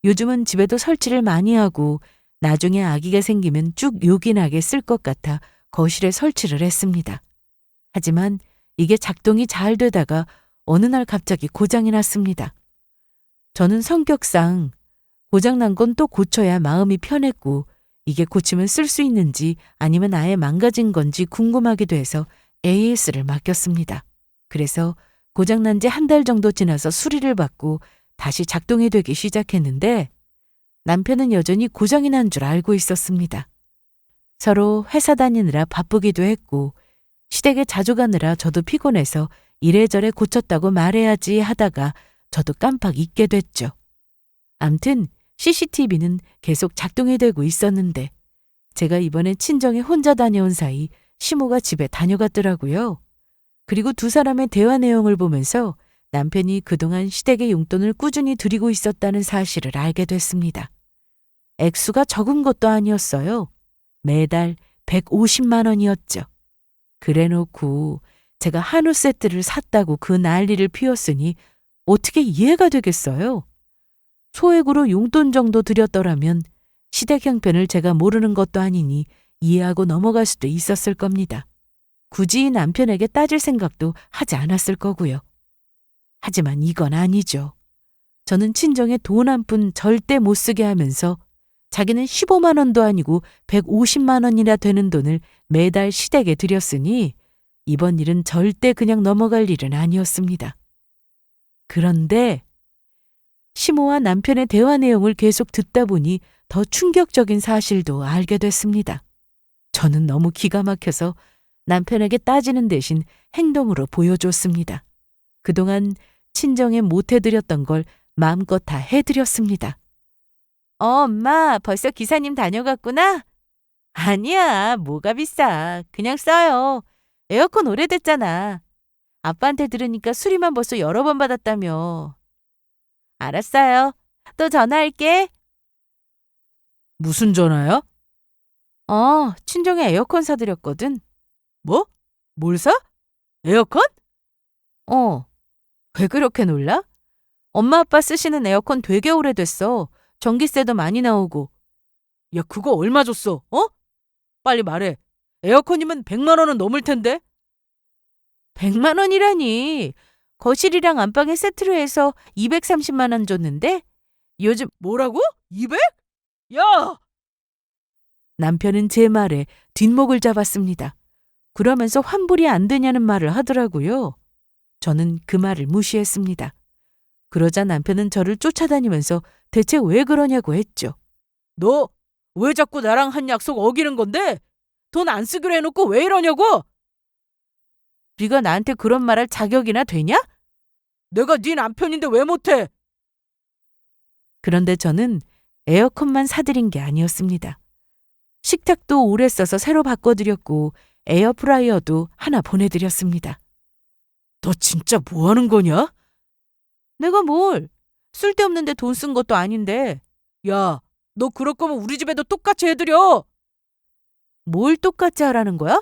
요즘은 집에도 설치를 많이 하고 나중에 아기가 생기면 쭉 요긴하게 쓸 것 같아 거실에 설치를 했습니다. 하지만 이게 작동이 잘 되다가 어느 날 갑자기 고장이 났습니다. 저는 성격상 고장난 건 또 고쳐야 마음이 편했고 이게 고치면 쓸 수 있는지 아니면 아예 망가진 건지 궁금하기도 해서 AS를 맡겼습니다. 그래서 고장난 지 한 달 정도 지나서 수리를 받고 다시 작동이 되기 시작했는데 남편은 여전히 고장이 난 줄 알고 있었습니다. 서로 회사 다니느라 바쁘기도 했고 시댁에 자주 가느라 저도 피곤해서 이래저래 고쳤다고 말해야지 하다가 저도 깜빡 잊게 됐죠. 암튼 CCTV는 계속 작동이 되고 있었는데 제가 이번에 친정에 혼자 다녀온 사이 시모가 집에 다녀갔더라고요. 그리고 두 사람의 대화 내용을 보면서 남편이 그동안 시댁에 용돈을 꾸준히 드리고 있었다는 사실을 알게 됐습니다. 액수가 적은 것도 아니었어요. 매달 150만 원이었죠. 그래놓고 제가 한우 세트를 샀다고 그 난리를 피웠으니 어떻게 이해가 되겠어요? 소액으로 용돈 정도 드렸더라면 시댁 형편을 제가 모르는 것도 아니니 이해하고 넘어갈 수도 있었을 겁니다. 굳이 남편에게 따질 생각도 하지 않았을 거고요. 하지만 이건 아니죠. 저는 친정에 돈 한 푼 절대 못 쓰게 하면서 자기는 15만 원도 아니고 150만 원이나 되는 돈을 매달 시댁에 드렸으니 이번 일은 절대 그냥 넘어갈 일은 아니었습니다. 그런데 시모와 남편의 대화 내용을 계속 듣다 보니 더 충격적인 사실도 알게 됐습니다. 저는 너무 기가 막혀서 남편에게 따지는 대신 행동으로 보여줬습니다. 그동안 친정에 못 해드렸던 걸 마음껏 다 해드렸습니다. 엄마, 벌써 기사님 다녀갔구나? 아니야, 뭐가 비싸. 그냥 써요. 에어컨 오래됐잖아. 아빠한테 들으니까 수리만 벌써 여러 번 받았다며. 알았어요. 또 전화할게. 무슨 전화야? 친정에 에어컨 사드렸거든. 뭐? 뭘 사? 에어컨? 왜 그렇게 놀라? 엄마 아빠 쓰시는 에어컨 되게 오래됐어. 전기세도 많이 나오고. 야, 그거 얼마 줬어? 빨리 말해. 에어컨이면 100만 원은 넘을 텐데. 100만 원이라니. 거실이랑 안방에 세트로 해서 230만 원 줬는데 요즘 뭐라고? 200? 야! 남편은 제 말에 뒷목을 잡았습니다. 그러면서 환불이 안 되냐는 말을 하더라고요. 저는 그 말을 무시했습니다. 그러자 남편은 저를 쫓아다니면서 대체 왜 그러냐고 했죠. 너 왜 자꾸 나랑 한 약속 어기는 건데? 돈 안 쓰기로 해놓고 왜 이러냐고? 네가 나한테 그런 말할 자격이나 되냐? 내가 네 남편인데 왜 못해? 그런데 저는 에어컨만 사드린 게 아니었습니다. 식탁도 오래 써서 새로 바꿔드렸고 에어프라이어도 하나 보내드렸습니다. 너 진짜 뭐 하는 거냐? 내가 뭘? 쓸데없는데 돈 쓴 것도 아닌데. 야, 너 그럴 거면 우리 집에도 똑같이 해드려. 뭘 똑같이 하라는 거야?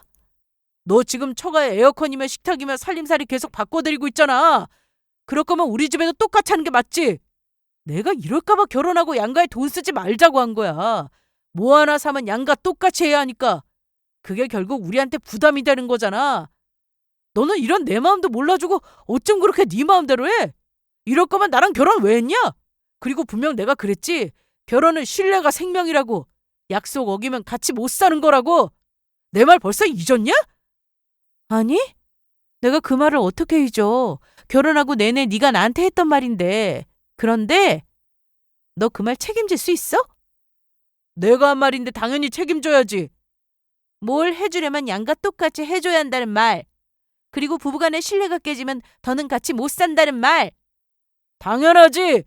너 지금 처가에 에어컨이며 식탁이며 살림살이 계속 바꿔드리고 있잖아. 그럴 거면 우리 집에도 똑같이 하는 게 맞지? 내가 이럴까 봐 결혼하고 양가에 돈 쓰지 말자고 한 거야. 뭐 하나 사면 양가 똑같이 해야 하니까. 그게 결국 우리한테 부담이 되는 거잖아. 너는 이런 내 마음도 몰라주고 어쩜 그렇게 네 마음대로 해? 이럴 거면 나랑 결혼 왜 했냐? 그리고 분명 내가 그랬지. 결혼은 신뢰가 생명이라고. 약속 어기면 같이 못 사는 거라고. 내 말 벌써 잊었냐? 아니, 내가 그 말을 어떻게 잊어. 결혼하고 내내 네가 나한테 했던 말인데. 그런데 너 그 말 책임질 수 있어? 내가 한 말인데 당연히 책임져야지. 뭘 해주려면 양가 똑같이 해줘야 한다는 말. 그리고 부부간의 신뢰가 깨지면 더는 같이 못 산다는 말. 당연하지.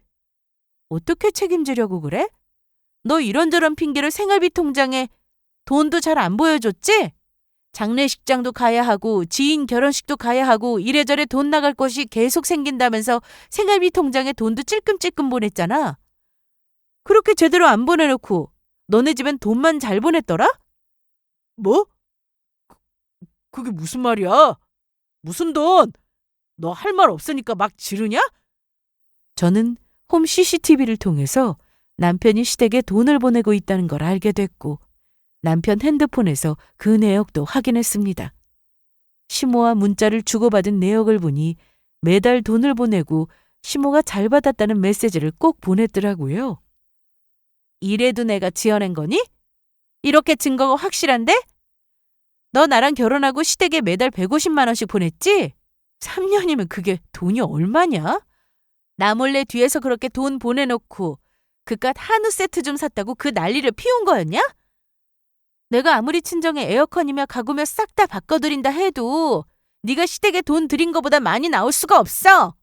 어떻게 책임지려고 그래? 너 이런저런 핑계로 생활비 통장에 돈도 잘 안 보여줬지? 장례식장도 가야 하고 지인 결혼식도 가야 하고 이래저래 돈 나갈 것이 계속 생긴다면서 생활비 통장에 돈도 찔끔찔끔 보냈잖아. 그렇게 제대로 안 보내놓고 너네 집엔 돈만 잘 보냈더라? 뭐? 그게 무슨 말이야? 무슨 돈? 너 할 말 없으니까 막 지르냐? 저는 홈 CCTV를 통해서 남편이 시댁에 돈을 보내고 있다는 걸 알게 됐고 남편 핸드폰에서 그 내역도 확인했습니다. 시모와 문자를 주고받은 내역을 보니 매달 돈을 보내고 시모가 잘 받았다는 메시지를 꼭 보냈더라고요. 이래도 내가 지어낸 거니? 이렇게 증거가 확실한데? 너 나랑 결혼하고 시댁에 매달 150만 원씩 보냈지? 3년이면 그게 돈이 얼마냐? 나 몰래 뒤에서 그렇게 돈 보내놓고 그깟 한우 세트 좀 샀다고 그 난리를 피운 거였냐? 내가 아무리 친정에 에어컨이며 가구며 싹 다 바꿔드린다 해도 네가 시댁에 돈 들인 거보다 많이 나올 수가 없어.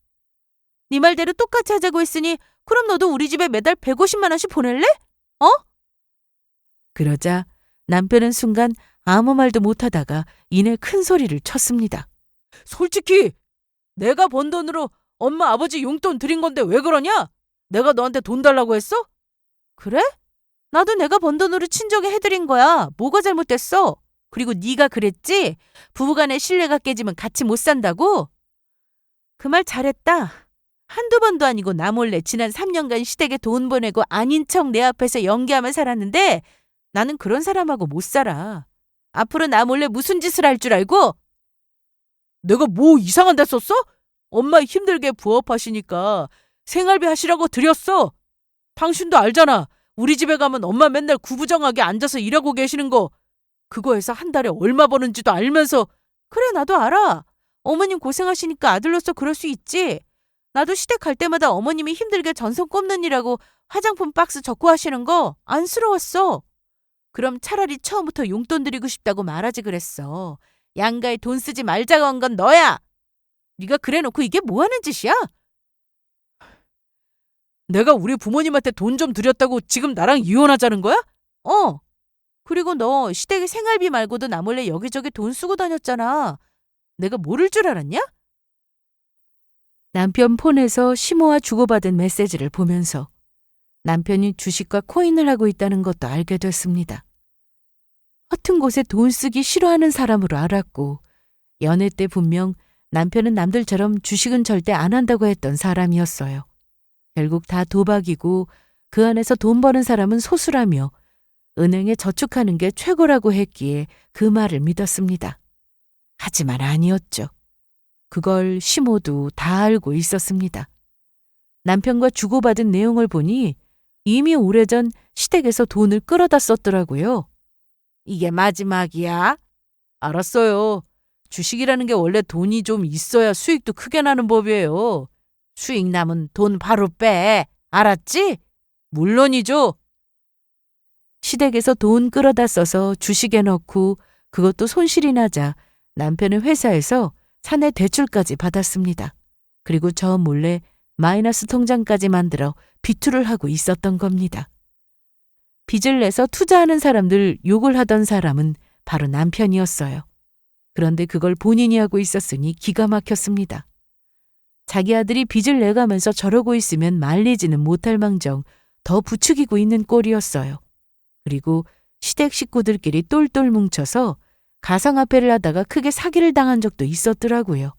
네 말대로 똑같이 하자고 했으니 그럼 너도 우리 집에 매달 150만 원씩 보낼래? 어? 그러자 남편은 순간 아무 말도 못하다가 이내 큰 소리를 쳤습니다. 솔직히 내가 번 돈으로 엄마 아버지 용돈 드린 건데 왜 그러냐? 내가 너한테 돈 달라고 했어? 그래? 나도 내가 번 돈으로 친정에 해드린 거야. 뭐가 잘못됐어? 그리고 네가 그랬지? 부부간의 신뢰가 깨지면 같이 못 산다고? 그 말 잘했다. 한두 번도 아니고 나 몰래 지난 3년간 시댁에 돈 보내고 아닌 척 내 앞에서 연기하며 살았는데 나는 그런 사람하고 못 살아. 앞으로 나 몰래 무슨 짓을 할 줄 알고? 내가 뭐 이상한 데 썼어? 엄마 힘들게 부업하시니까 생활비 하시라고 드렸어. 당신도 알잖아. 우리 집에 가면 엄마 맨날 구부정하게 앉아서 일하고 계시는 거. 그거 해서 한 달에 얼마 버는지도 알면서. 그래, 나도 알아. 어머님 고생하시니까 아들로서 그럴 수 있지. 나도 시댁 갈 때마다 어머님이 힘들게 전선 꼽는 일하고 화장품 박스 적고 하시는 거 안쓰러웠어. 그럼 차라리 처음부터 용돈 드리고 싶다고 말하지 그랬어. 양가에 돈 쓰지 말자고 한 건 너야. 네가 그래놓고 이게 뭐 하는 짓이야? 내가 우리 부모님한테 돈 좀 드렸다고 지금 나랑 이혼하자는 거야? 어. 그리고 너 시댁에 생활비 말고도 나 몰래 여기저기 돈 쓰고 다녔잖아. 내가 모를 줄 알았냐? 남편 폰에서 시모와 주고받은 메시지를 보면서 남편이 주식과 코인을 하고 있다는 것도 알게 됐습니다. 허튼 곳에 돈 쓰기 싫어하는 사람으로 알았고 연애 때 분명 남편은 남들처럼 주식은 절대 안 한다고 했던 사람이었어요. 결국 다 도박이고 그 안에서 돈 버는 사람은 소수라며 은행에 저축하는 게 최고라고 했기에 그 말을 믿었습니다. 하지만 아니었죠. 그걸 시모도 다 알고 있었습니다. 남편과 주고받은 내용을 보니 이미 오래전 시댁에서 돈을 끌어다 썼더라고요. 이게 마지막이야? 알았어요. 주식이라는 게 원래 돈이 좀 있어야 수익도 크게 나는 법이에요. 수익 남은 돈 바로 빼. 알았지? 물론이죠. 시댁에서 돈 끌어다 써서 주식에 넣고 그것도 손실이 나자 남편은 회사에서 사내 대출까지 받았습니다. 그리고 저 몰래 마이너스 통장까지 만들어 비투를 하고 있었던 겁니다. 빚을 내서 투자하는 사람들 욕을 하던 사람은 바로 남편이었어요. 그런데 그걸 본인이 하고 있었으니 기가 막혔습니다. 자기 아들이 빚을 내가면서 저러고 있으면 말리지는 못할 망정 더 부추기고 있는 꼴이었어요. 그리고 시댁 식구들끼리 똘똘 뭉쳐서 가상화폐를 하다가 크게 사기를 당한 적도 있었더라고요.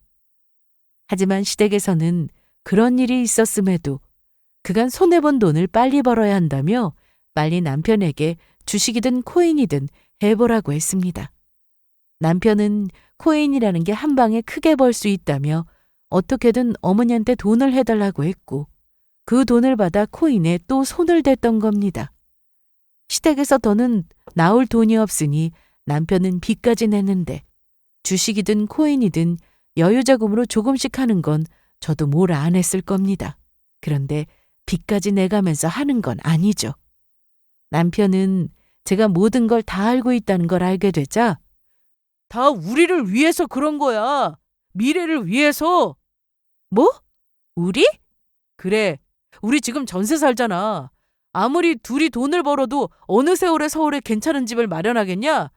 하지만 시댁에서는 그런 일이 있었음에도 그간 손해본 돈을 빨리 벌어야 한다며 빨리 남편에게 주식이든 코인이든 해보라고 했습니다. 남편은 코인이라는 게 한 방에 크게 벌 수 있다며 어떻게든 어머니한테 돈을 해달라고 했고 그 돈을 받아 코인에 또 손을 댔던 겁니다. 시댁에서 더는 나올 돈이 없으니 남편은 빚까지 내는데 주식이든 코인이든 여유자금으로 조금씩 하는 건 저도 뭐라 안 했을 겁니다. 그런데 빚까지 내가면서 하는 건 아니죠. 남편은 제가 모든 걸 다 알고 있다는 걸 알게 되자 다 우리를 위해서 그런 거야. 미래를 위해서. 뭐? 우리? 그래. 우리 지금 전세 살잖아. 아무리 둘이 돈을 벌어도 어느 세월에 서울에 괜찮은 집을 마련하겠냐?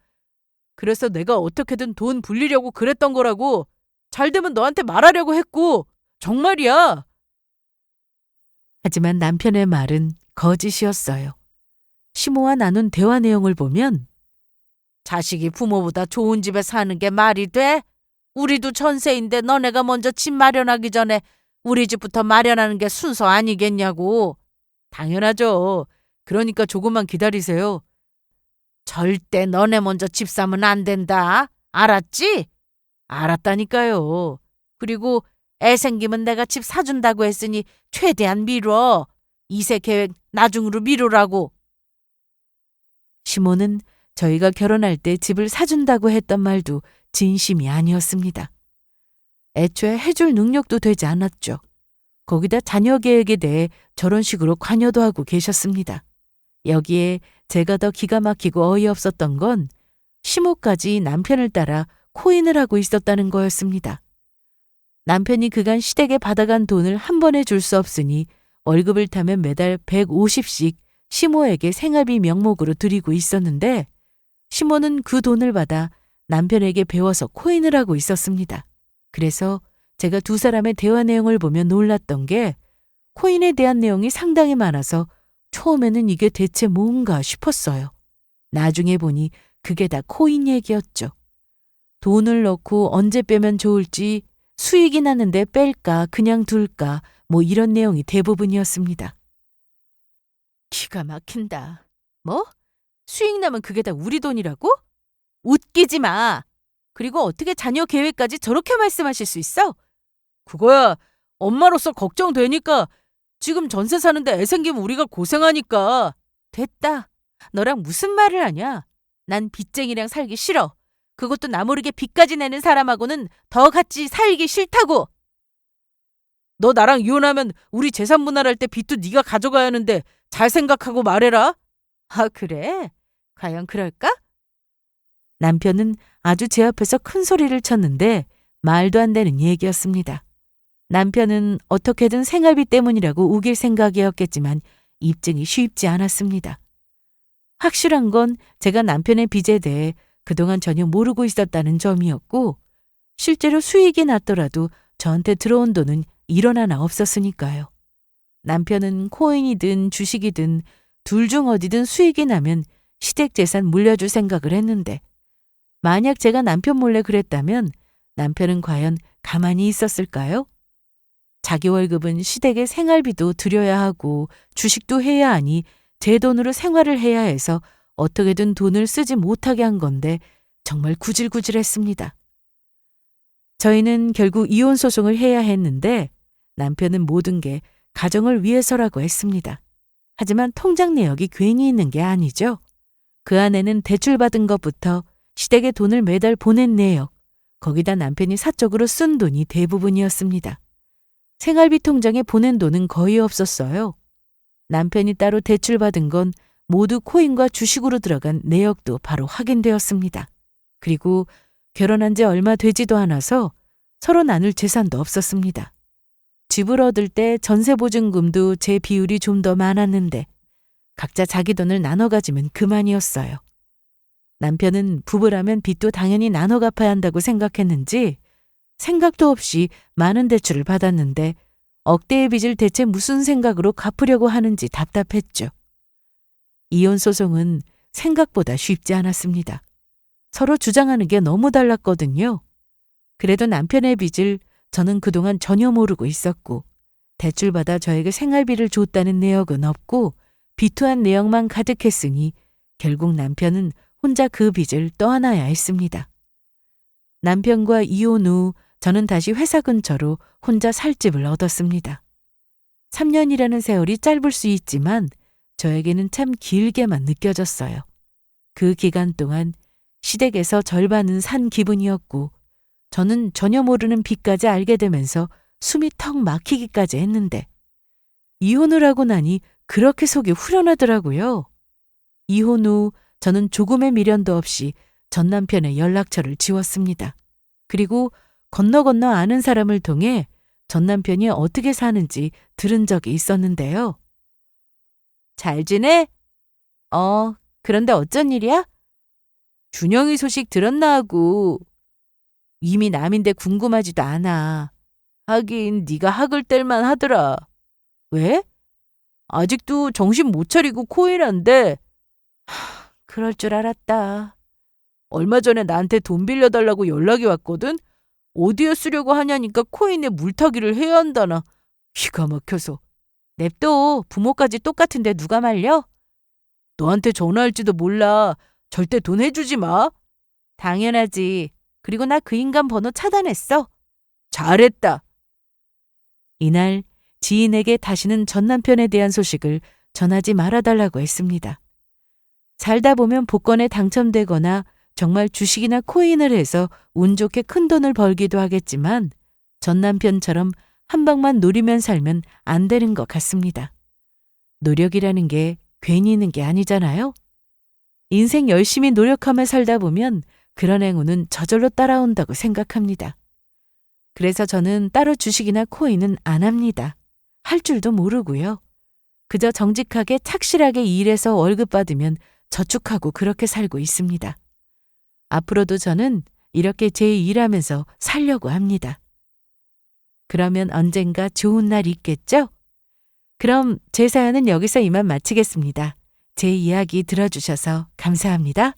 그래서 내가 어떻게든 돈 불리려고 그랬던 거라고. 잘 되면 너한테 말하려고 했고. 정말이야. 하지만 남편의 말은 거짓이었어요. 시모와 나눈 대화 내용을 보면 자식이 부모보다 좋은 집에 사는 게 말이 돼? 우리도 전세인데 너네가 먼저 집 마련하기 전에 우리 집부터 마련하는 게 순서 아니겠냐고. 당연하죠. 그러니까 조금만 기다리세요. 절대 너네 먼저 집 사면 안 된다. 알았지? 알았다니까요. 그리고 애 생기면 내가 집 사준다고 했으니 최대한 미뤄. 이세 계획 나중으로 미루라고. 시모는 저희가 결혼할 때 집을 사준다고 했던 말도 진심이 아니었습니다. 애초에 해줄 능력도 되지 않았죠. 거기다 자녀 계획에 대해 저런 식으로 관여도 하고 계셨습니다. 여기에 제가 더 기가 막히고 어이없었던 건 시모까지 남편을 따라 코인을 하고 있었다는 거였습니다. 남편이 그간 시댁에 받아간 돈을 한 번에 줄 수 없으니 월급을 타면 매달 150씩 시모에게 생활비 명목으로 드리고 있었는데 시모는 그 돈을 받아 남편에게 배워서 코인을 하고 있었습니다. 그래서 제가 두 사람의 대화 내용을 보며 놀랐던 게 코인에 대한 내용이 상당히 많아서 처음에는 이게 대체 뭔가 싶었어요. 나중에 보니 그게 다 코인 얘기였죠. 돈을 넣고 언제 빼면 좋을지, 수익이 나는데 뺄까 그냥 둘까 뭐 이런 내용이 대부분이었습니다. 기가 막힌다. 뭐? 수익 나면 그게 다 우리 돈이라고? 웃기지 마. 그리고 어떻게 자녀 계획까지 저렇게 말씀하실 수 있어? 그거야 엄마로서 걱정되니까. 지금 전세 사는데 애 생기면 우리가 고생하니까. 됐다. 너랑 무슨 말을 하냐. 난 빚쟁이랑 살기 싫어. 그것도 나 모르게 빚까지 내는 사람하고는 더 같이 살기 싫다고. 너 나랑 이혼하면 우리 재산 분할할 때 빚도 네가 가져가야 하는데 잘 생각하고 말해라. 아, 그래? 과연 그럴까? 남편은 아주 제 앞에서 큰 소리를 쳤는데 말도 안 되는 얘기였습니다. 남편은 어떻게든 생활비 때문이라고 우길 생각이었겠지만 입증이 쉽지 않았습니다. 확실한 건 제가 남편의 빚에 대해 그동안 전혀 모르고 있었다는 점이었고 실제로 수익이 났더라도 저한테 들어온 돈은 1원 하나 없었으니까요. 남편은 코인이든 주식이든 둘 중 어디든 수익이 나면 시댁 재산 물려줄 생각을 했는데 만약 제가 남편 몰래 그랬다면 남편은 과연 가만히 있었을까요? 자기 월급은 시댁의 생활비도 드려야 하고 주식도 해야 하니 제 돈으로 생활을 해야 해서 어떻게든 돈을 쓰지 못하게 한 건데 정말 구질구질했습니다. 저희는 결국 이혼 소송을 해야 했는데 남편은 모든 게 가정을 위해서라고 했습니다. 하지만 통장 내역이 괜히 있는 게 아니죠. 그 안에는 대출받은 것부터 시댁에 돈을 매달 보낸 내역, 거기다 남편이 사적으로 쓴 돈이 대부분이었습니다. 생활비 통장에 보낸 돈은 거의 없었어요. 남편이 따로 대출받은 건 모두 코인과 주식으로 들어간 내역도 바로 확인되었습니다. 그리고 결혼한 지 얼마 되지도 않아서 서로 나눌 재산도 없었습니다. 집을 얻을 때 전세보증금도 제 비율이 좀 더 많았는데 각자 자기 돈을 나눠 가지면 그만이었어요. 남편은 부부라면 빚도 당연히 나눠 갚아야 한다고 생각했는지 생각도 없이 많은 대출을 받았는데 억대의 빚을 대체 무슨 생각으로 갚으려고 하는지 답답했죠. 이혼 소송은 생각보다 쉽지 않았습니다. 서로 주장하는 게 너무 달랐거든요. 그래도 남편의 빚을 저는 그동안 전혀 모르고 있었고 대출받아 저에게 생활비를 줬다는 내역은 없고 비투한 내역만 가득했으니 결국 남편은 혼자 그 빚을 떠안아야 했습니다. 남편과 이혼 후 저는 다시 회사 근처로 혼자 살 집을 얻었습니다. 3년이라는 세월이 짧을 수 있지만 저에게는 참 길게만 느껴졌어요. 그 기간 동안 시댁에서 절반은 산 기분이었고 저는 전혀 모르는 빚까지 알게 되면서 숨이 턱 막히기까지 했는데 이혼을 하고 나니 그렇게 속이 후련하더라고요. 이혼 후 저는 조금의 미련도 없이 전 남편의 연락처를 지웠습니다. 그리고 건너 아는 사람을 통해 전 남편이 어떻게 사는지 들은 적이 있었는데요. 잘 지내? 그런데 어쩐 일이야? 준영이 소식 들었나 하고. 이미 남인데 궁금하지도 않아. 하긴 네가 학을 뗄만 하더라. 왜? 아직도 정신 못 차리고 코일한데. 그럴 줄 알았다. 얼마 전에 나한테 돈 빌려달라고 연락이 왔거든? 어디에 쓰려고 하냐니까 코인에 물타기를 해야 한다나. 기가 막혀서. 냅둬. 부모까지 똑같은데 누가 말려? 너한테 전화할지도 몰라. 절대 돈 해주지 마. 당연하지. 그리고 나 그 인간 번호 차단했어. 잘했다. 이날 지인에게 다시는 전 남편에 대한 소식을 전하지 말아달라고 했습니다. 살다 보면 복권에 당첨되거나 정말 주식이나 코인을 해서 운 좋게 큰 돈을 벌기도 하겠지만 전 남편처럼 한 방만 노리면 살면 안 되는 것 같습니다. 노력이라는 게 괜히 있는 게 아니잖아요. 인생 열심히 노력하며 살다 보면 그런 행운은 저절로 따라온다고 생각합니다. 그래서 저는 따로 주식이나 코인은 안 합니다. 할 줄도 모르고요. 그저 정직하게 착실하게 일해서 월급 받으면 저축하고 그렇게 살고 있습니다. 앞으로도 저는 이렇게 제 일하면서 살려고 합니다. 그러면 언젠가 좋은 날 있겠죠? 그럼 제 사연은 여기서 이만 마치겠습니다. 제 이야기 들어주셔서 감사합니다.